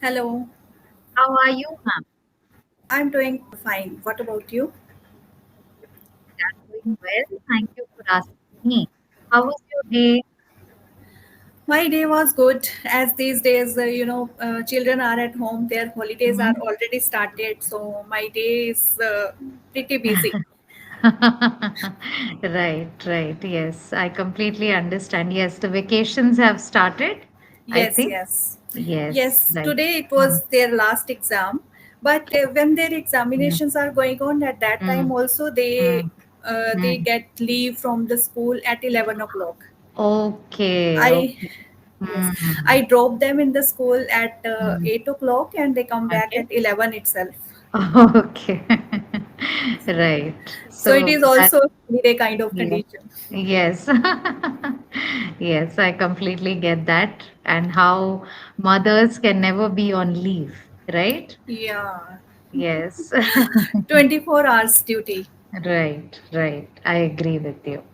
Hello, How are you, ma'am? I'm doing fine. What about you? I'm doing well. Thank you for asking me. How was your day? My day was good as these days, children are at home, their holidays are Mhm. already started, so my day is pretty busy. Right, right. Yes, I completely understand. Yes, the vacations have started, I Yes, think. yes. Yes, Yes, right. today it Mm, was their last exam, but when their mm, examinations are going on at that time mm, also mm, they mm. get leave from the school at 11 o'clock. Okay, I okay. Yes, Mm, I drop them in the school at mm. 8 o'clock and they come back Okay. at 11 itself. Okay. Right. So it So is that, also a holiday kind of yeah. condition. Yes. Yes, I completely get that. And how mothers can never be on leave, right? Yeah, Yes. 24 hours duty. Right, right. I agree with you.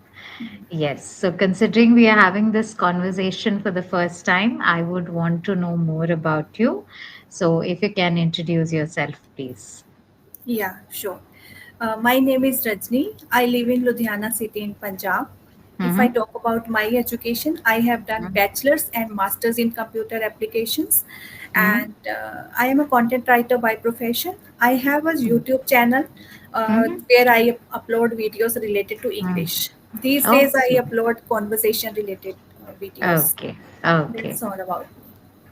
Yes. So, considering we are having this conversation for the first time, I would want to know more about you. So, if you can introduce yourself, please. Yeah, sure. My name is Rajni. I live in Ludhiana city in Punjab. If I Mm-hmm. talk about my education, I have done bachelor's and master's in computer applications, Mm-hmm. and I am a content writer by profession. I have a YouTube channel Mm-hmm. where I upload videos related to Mm. English. These days, I Okay. upload conversation related videos. Okay. Okay. That's all about me.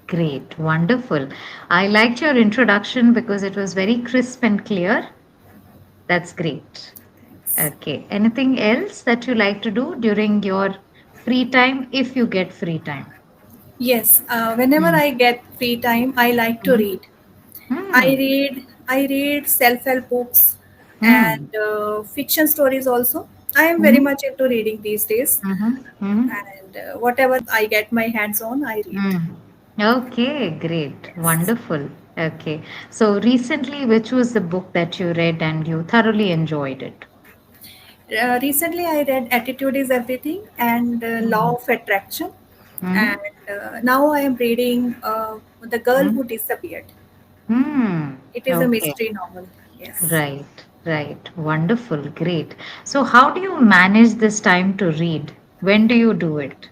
Great, wonderful. I liked your introduction because it was very crisp and clear. That's great. Thanks. Okay. Anything else that you like to do during your free time if you get free time? Yes, whenever Mm. I get free time, I like to Mm. read. Mm. I read self-help books Mm. and fiction stories also. I am very Mm. much into reading these days, Mm. Mm. and whatever I get my hands on, I read. Mm. Okay, great. Yes. Wonderful. Okay. So recently, which was the book that you read and you thoroughly enjoyed it? Recently, I read Attitude is Everything and Mm. Law of Attraction, and Mm. now I am reading The Girl Mm. Who Disappeared. Mm. It is a Okay. mystery novel. Yes. Right, right. Wonderful, great. So, how do you manage this time to read? When do you do it?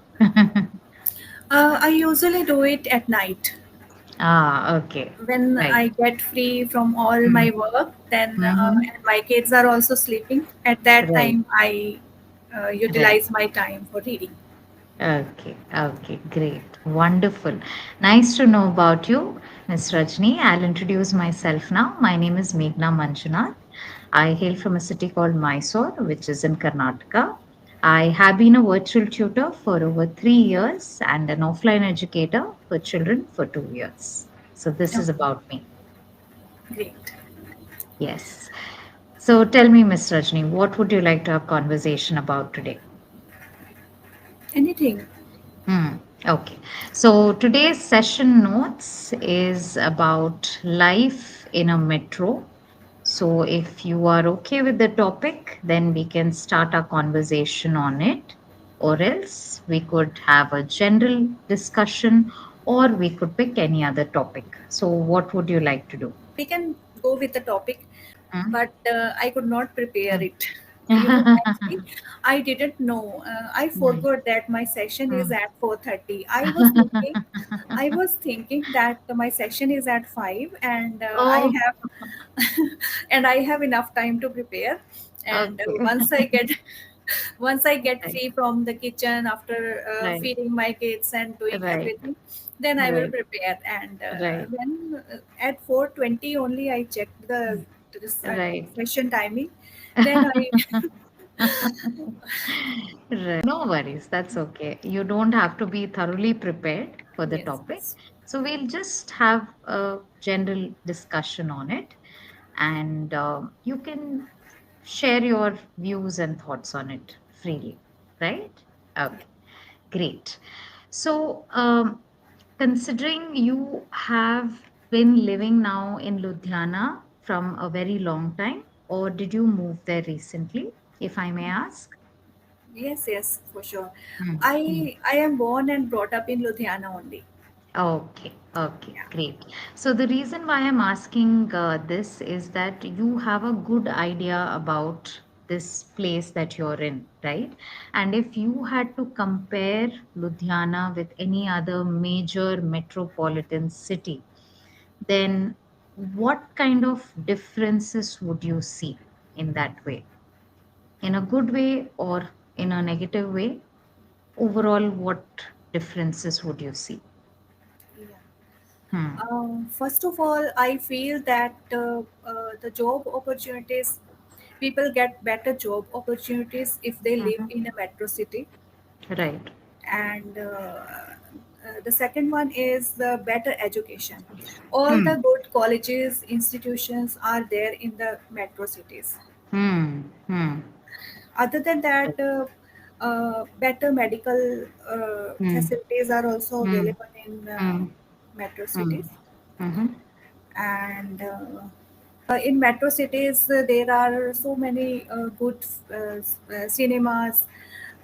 I usually do it at night. Ah, okay. When Right. I get free from all my Mm-hmm. work, then Mm-hmm. and my kids are also sleeping. At that Right, time, I right. utilize my time for reading. Okay, okay, great. Wonderful. Nice to know about you, Miss Rajni. I'll introduce myself now. My name is Meghna Manjunath. I hail from a city called Mysore, which is in Karnataka. I have been a virtual tutor for over 3 years and an offline educator for children for 2 years. So, this is Okay, about me. great. Yes. So, tell me, Miss Rajni, what would you like to have conversation about today? Anything? Hmm. Okay. So today's session notes is about life in a metro. So if you are okay with the topic, then we can start our conversation on it, or else we could have a general discussion, or we could pick any other topic. So, what would you like to do? We can go with the topic, Hmm? but I could not prepare Hmm. it. Actually, I didn't know. I Hmm. forgot that my session is Hmm. at 4:30. I was thinking that my session is at 5, and I Oh, have and I have enough time to prepare. And okay. once I get Right, free from the kitchen after right, feeding my kids and doing right, everything, then I will right, prepare. And right. when at 4:20 only I checked the this, Right. session timing. Then I Right. No worries. That's okay. You don't have to be thoroughly prepared for the yes, topic. yes, So we'll just have a general discussion on it, and you can share your views and thoughts on it freely. Right? yeah. Okay. Great. So, considering you have been living now in Ludhiana from a very long time, or did you move there recently, if I may ask? Yes, yes, for sure. Hmm. Hmm. I am born and brought up in Ludhiana only. Okay. Okay, Yeah. great. So the reason why I'm asking this is that you have a good idea about this place that you're in, right? And if you had to compare Ludhiana with any other major metropolitan city, then what kind of differences would you see in that way? In a good way or in a negative way? Overall, what differences would you see? Yeah. Hmm. First of all, I feel that the job opportunities, people get better job opportunities if they live Mhm. in a metro city. Right. And the second one is the better education. All Hmm. the good colleges, institutions are there in the metro cities. Hmm. Hmm. Other than that, better medical Hmm. facilities are also Hmm. available in Hmm. metro Hmm. cities. Mhm. And in metro cities, there are so many good cinemas,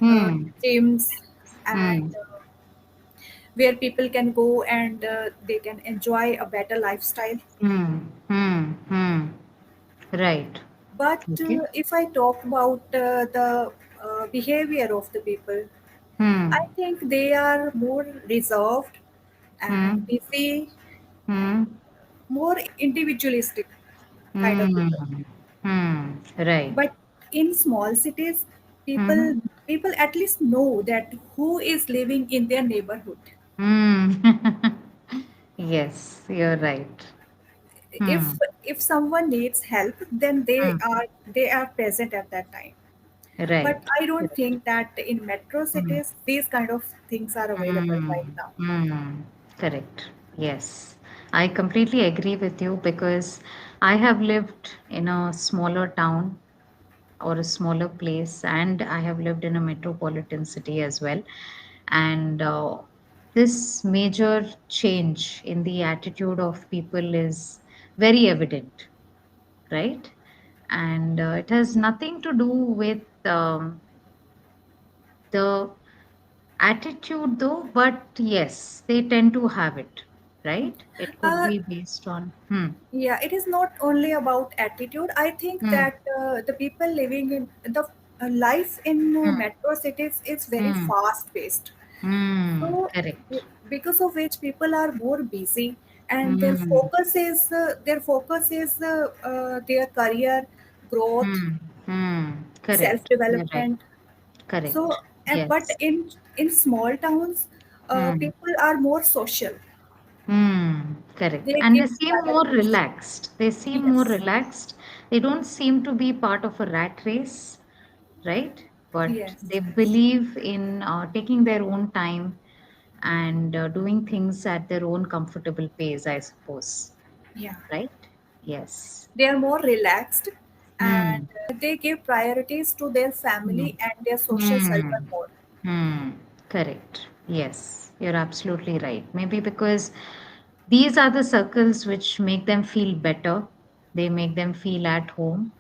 uh, Hmm. gyms, and Hmm. where people can go and they can enjoy a better lifestyle. Hmm. Hmm. Hmm. Right. But Okay. if I talk about the behavior of the people, I Hmm. think they are more reserved and Hmm. busy, Hmm. more individualistic kind of people. Hmm. Hmm. Right. But in small cities, Hmm. people at least know that who is living in their neighborhood. Hmm. Yes, you're right. If Hmm. if someone needs help, then they Hmm. are present at that time. But Right. I don't Right. think that in metro Hmm. cities these kind of things are available Hmm. right now. Hmm. Correct. Yes. I completely agree with you because I have lived in a smaller town or a smaller place, and I have lived in a metropolitan city as well. And this major change in the attitude of people is very evident, right? And it has nothing to do with the attitude, though, but yes, they tend to have it, right? It could Uh, be based on. Hmm. yeah, it is not only about attitude. I think Hmm. that the people living in the life in Hmm. metro cities is very Hmm. fast paced. Hmm. So, Correct. because of which people are more busy, and Hmm. their focus is their career growth, Hmm. Hmm. self Correct. You're right. development. So, Correct. but Yes. in small towns, Hmm. people are more social. Hmm. Correct. They And they give seem more priorities. relaxed. They seem more Yes, relaxed. They don't seem to be part of a rat race, right? But yes, they believe in taking their own time and doing things at their own comfortable pace, I suppose. yeah. Right? Yes. They are more relaxed, and Hmm. they give priorities to their Hmm. family and their social circle Hmm. more. Hmm. Correct. Yes, you're absolutely right. Maybe because these are the circles which make them feel better. They make them feel at home,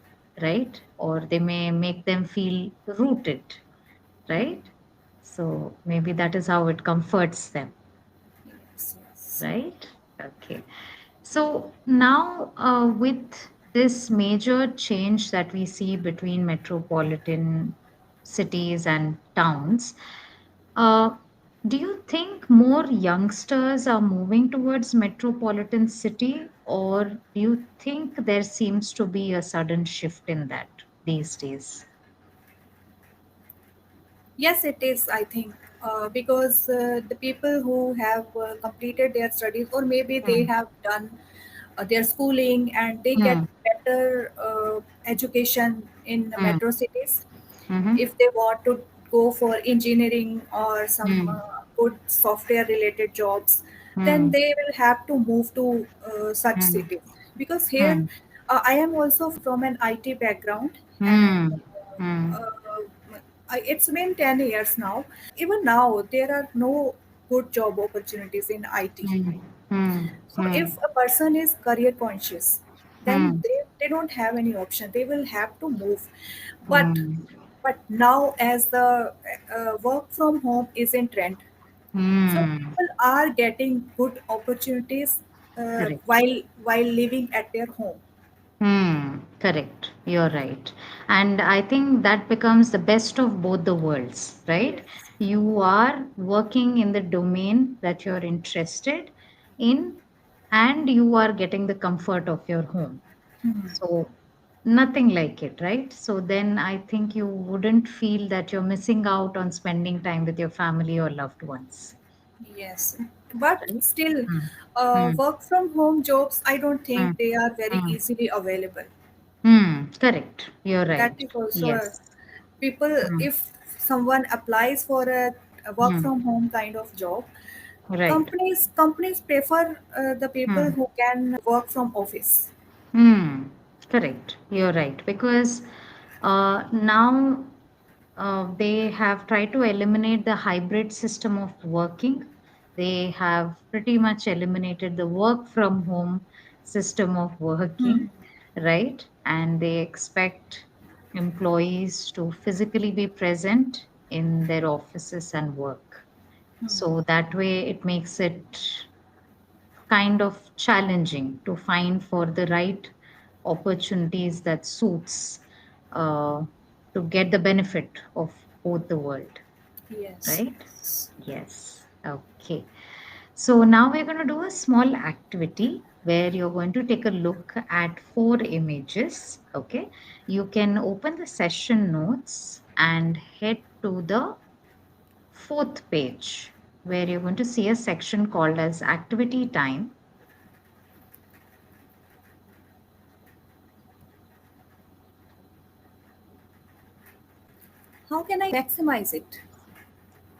right? Or they may make them feel rooted, right? So maybe that is how it comforts them, Yes, yes. right? Okay. So now, with this major change that we see between metropolitan cities and towns, uh, do you think more youngsters are moving towards metropolitan city, or do you think there seems to be a sudden shift in that these days? Yes, it is, I think, because the people who have completed their studies, or maybe they Hmm. have done their schooling and they get Hmm. better education in Hmm. metro cities. Mm-hmm. If they want to go for engineering or some Hmm. good software related jobs, then Hmm. they will have to move to such Hmm. cities. Because here, Hmm. I am also from an IT background, and Hmm. Hmm. it's been 10 years now. Even now, there are no good job opportunities in IT. Hmm. Hmm. So Hmm. if a person is career conscious, then Hmm. they don't have any option. They will have to move. But Hmm. but now as the work from home is in trend, So Hmm. people are getting good opportunities Correct. while living at their home. Hmm, correct. You're right. And I think that becomes the best of both the worlds, right? Yes. You are working in the domain that you're interested in, and you are getting the comfort of your home. So, nothing like it, right? So, then I think you wouldn't feel that you're missing out on spending time with your family or loved ones, Yes, but right? still, Hmm. Hmm. work from home jobs, I don't Hmm. think they are very Hmm. easily available. Hmm. Correct. You're That right. is also Yes. people, Hmm. if someone applies for a work Hmm. from home kind of job, Right. companies prefer the people Hmm. who can work from office. Hmm. Correct. You're right. Because now they have tried to eliminate the hybrid system of working. They have pretty much eliminated the work from home system of working, right? And they expect employees to physically be present in their offices and work. So that way it makes it kind of challenging to find for the right opportunities that suits uh, to get the benefit of both the world, Yes, right? yes. Yes. Okay. So now we're going to do a small activity where you're going to take a look at four images. Okay. You can open the session notes and head to the fourth page where you're going to see a section called as activity time. How can I maximize it?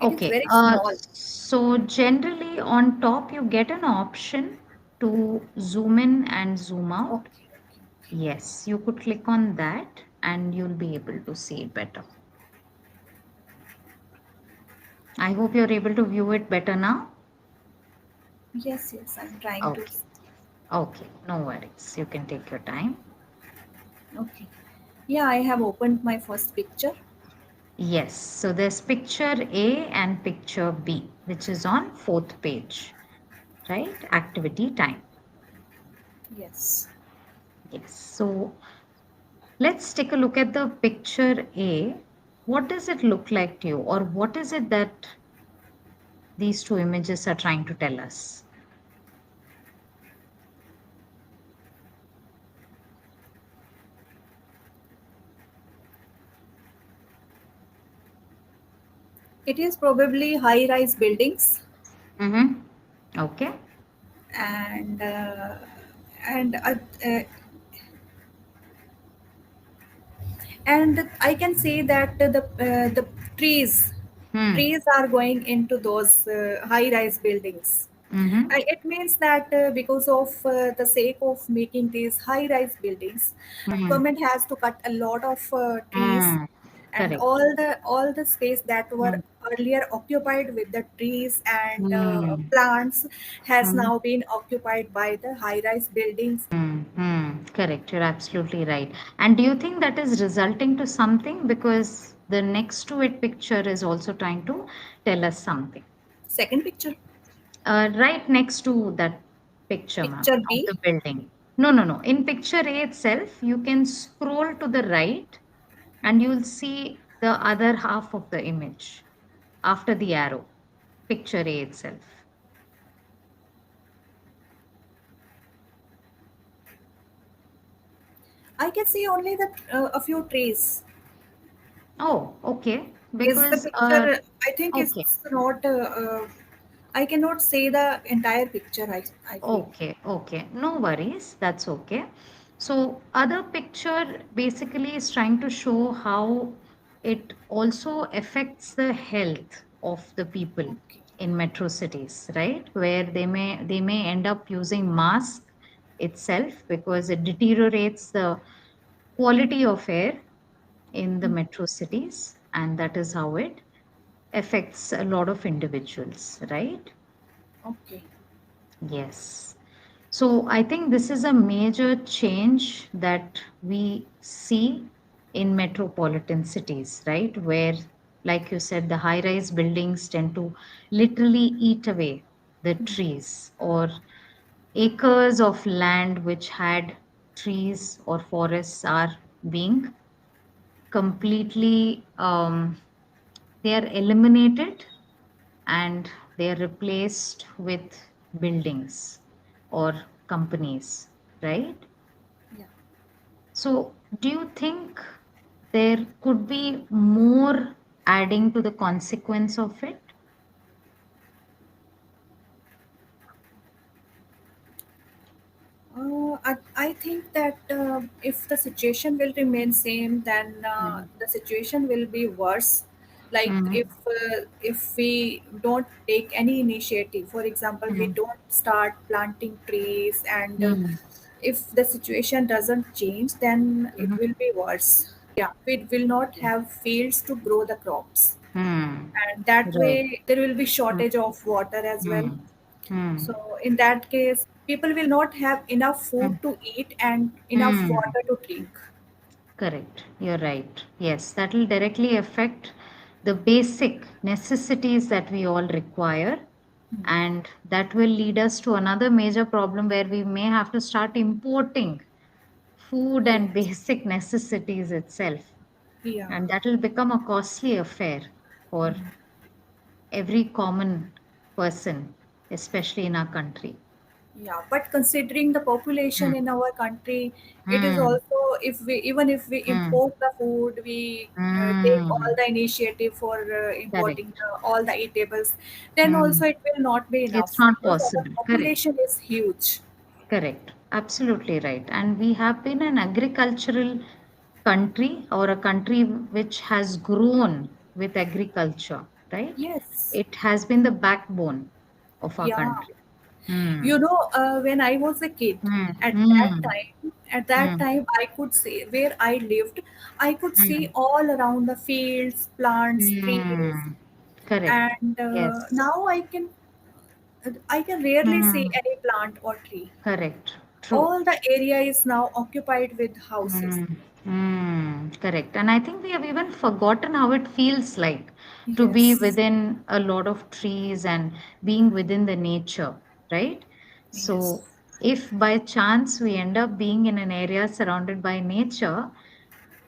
It is Okay, very small. so generally on top you get an option to zoom in and zoom out. Okay, okay, okay. Yes, you could click on that and you'll be able to see it better. I hope you're able to view it better now. Yes, yes, I'm trying to. Okay, okay, no worries. You can take your time. Okay. Yeah, I have opened my first picture. Yes, so there's picture A and picture B, which is on fourth page, right? Activity time. Yes. Yes, so let's take a look at the picture A. What does it look like to you, or what is it that these two images are trying to tell us? It is probably high-rise buildings, Mm-hmm. Okay. and and uh, uh, and I can say that the trees Hmm. trees are going into those high-rise buildings. Mm-hmm. It means that because of the sake of making these high-rise buildings, Hmm. government has to cut a lot of trees, Hmm. and Correct. all the space that were Hmm. earlier occupied with the trees and Hmm. plants has Hmm. now been occupied by the high-rise buildings. Hmm. Hmm. Correct. You're absolutely right. And do you think that is resulting to something? Because the next to it picture is also trying to tell us something. Second picture, Right next to that picture, ma'am, picture of the B. building. No, no, no. In picture A itself, you can scroll to the right and you'll see the other half of the image after the arrow. Picture A itself. I can see only the a few trees. Oh, okay. Is the Because, picture? I think okay. it's not. I cannot say the entire picture. I feel. Okay, okay. No worries. That's okay. So, other picture basically is trying to show how it also affects the health of the people Okay. in metro cities, right? Where they may end up using mask itself because it deteriorates the quality of air in the metro cities, and that is how it affects a lot of individuals, right? Okay. Yes. So I think this is a major change that we see in metropolitan cities, right? Where like you said, the high rise buildings tend to literally eat away the trees, or acres of land which had trees or forests are being completely they are eliminated, and they are replaced with buildings or companies, right? Yeah. So do you think there could be more adding to the consequence of it? I think that if the situation will remain same, then Mm. the situation will be worse. Like Mm. if we don't take any initiative, for example, we Mm. don't start planting trees, and Mm. if the situation doesn't change, then it Mhm. will be worse. Yeah, we will not have fields to grow the crops, Hmm. and that Right. way there will be Hmm. shortage of water as well. Hmm. Hmm. So in that case, people will not have enough Hmm. food to eat and enough Hmm. water to drink. Correct. You're right. Yes, that will directly affect the basic necessities that we all require. And that will lead us to another major problem where we may have to start importing food and Yes. basic necessities itself. Yeah. And that will become a costly affair for every common person, especially in our country. Yeah, but considering the population Hmm. in our country, it is Hmm. also, if we, even if we Hmm. import the food, we take all Hmm. the initiative for importing Correct. all the eatables, then Hmm. also it will not be It's enough not because our possible. Correct. population is huge. Correct. Absolutely right. And we have been an agricultural country, or a country which has grown with agriculture, right? Yes. It has been the backbone of our Yeah. country. Hmm. You know, when I was a kid, Hmm. at that Hmm. time, at that Hmm. time, I could see where I lived. I could see Hmm. all around the fields, plants, trees, Hmm. Correct. and Yes. now I can rarely see Hmm. any plant or tree. Correct. True. All the area is now occupied with houses. Mm, correct. And I think we have even forgotten how it feels like to be Yes, within a lot of trees and being within the nature, right? yes, So, if by chance we end up being in an area surrounded by nature,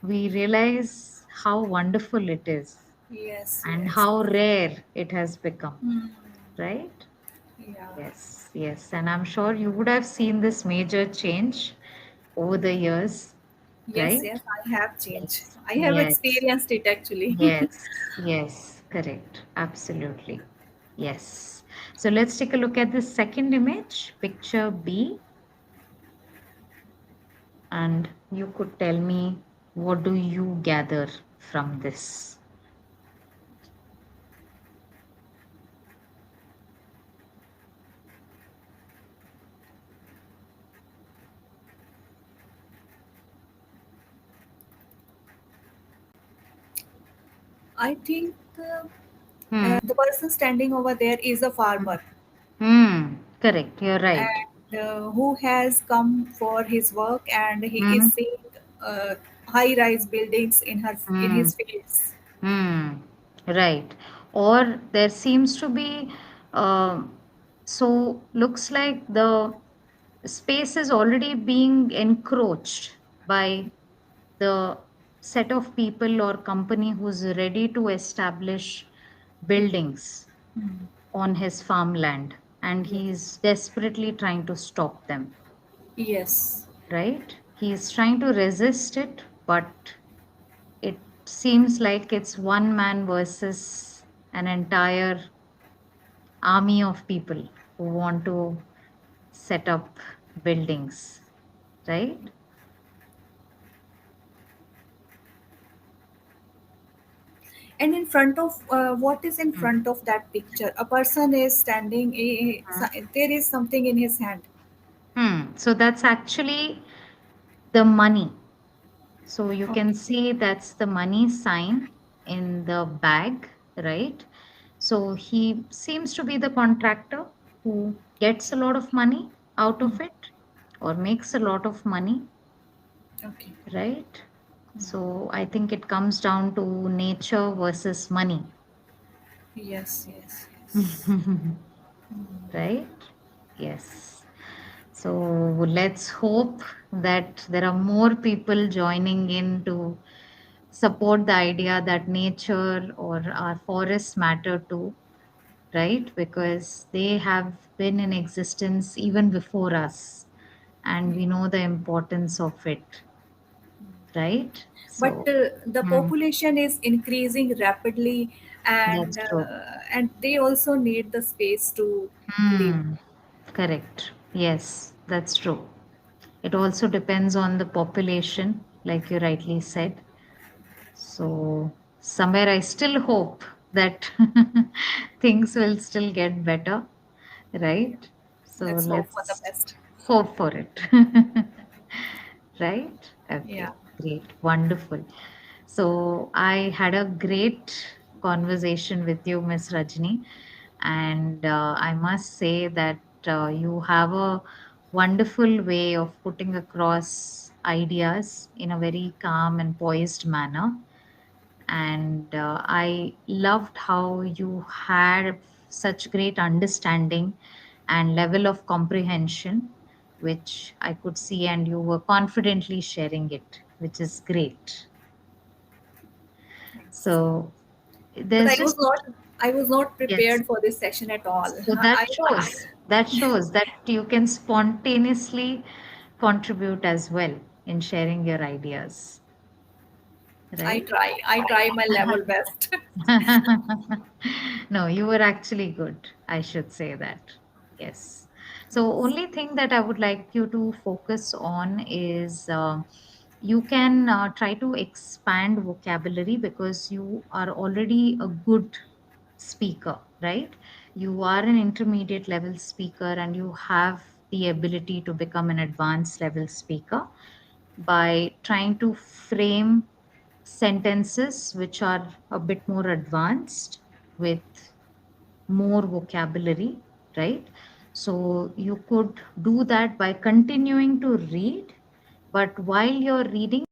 we realize how wonderful it is yes, and yes. how rare it has become, Hmm. right? Yeah. Yes, yes. And I'm sure you would have seen this major change over the years, Yes, right? yes, I have changed. Yes, I have yes, experienced it actually. yes, yes, correct. Absolutely. Yes. So let's take a look at the second image, picture B, and you could tell me, what do you gather from this? I think Hmm. the person standing over there is a Hmm. farmer, Correct. You're right. and who has come for his work, and he is Hmm. seeing high-rise buildings in Hmm. his fields. Hmm. Right. Or there seems to be, so looks like the space is already being encroached by the set of people or company who's ready to establish buildings on his farmland, and Yes. he's desperately trying to stop them, Yes. right? He's trying to resist it, but it seems like it's one man versus an entire army of people who want to set up buildings, right? And in front of what is in Hmm. front of that picture? A person is standing. There is something in his hand. So that's actually the money. So you can Okay. see that's the money sign in the bag, right? So he seems to be the contractor who gets a lot of money out Hmm. of it, or makes a lot of money, Okay. right? So I think it comes down to nature versus money, Yes, yes, yes. right? Yes. So let's hope that there are more people joining in to support the idea that nature or our forests matter too, right? Because they have been in existence even before us, and we know the importance of it, right? But So, the hmm, population is increasing rapidly, that's true. and they also need the space to live. Hmm, correct. Yes, that's true. It also depends on the population, like you rightly said. So, somewhere I still hope that things will still get better, Yeah, right? So, let's hope for the let's best. hope for it. Right? Yeah, Okay, great, wonderful. So, I had a great conversation with you, Miss Rajni, and I must say that you have a wonderful way of putting across ideas in a very calm and poised manner. And I loved how you had such great understanding and level of comprehension, which I could see, and you were confidently sharing it, which is great. thanks. So But there's just, I was not yes. prepared for this session at all. So that shows that you can spontaneously contribute as well in sharing your ideas, right? I try my level best. No, you were actually good. I should say that. Yes. So, only thing that I would like you to focus on is you can try to expand vocabulary because you are already a good speaker, right? You are an intermediate level speaker and you have the ability to become an advanced level speaker by trying to frame sentences which are a bit more advanced with more vocabulary, right? So you could do that by continuing to read, but while you're reading,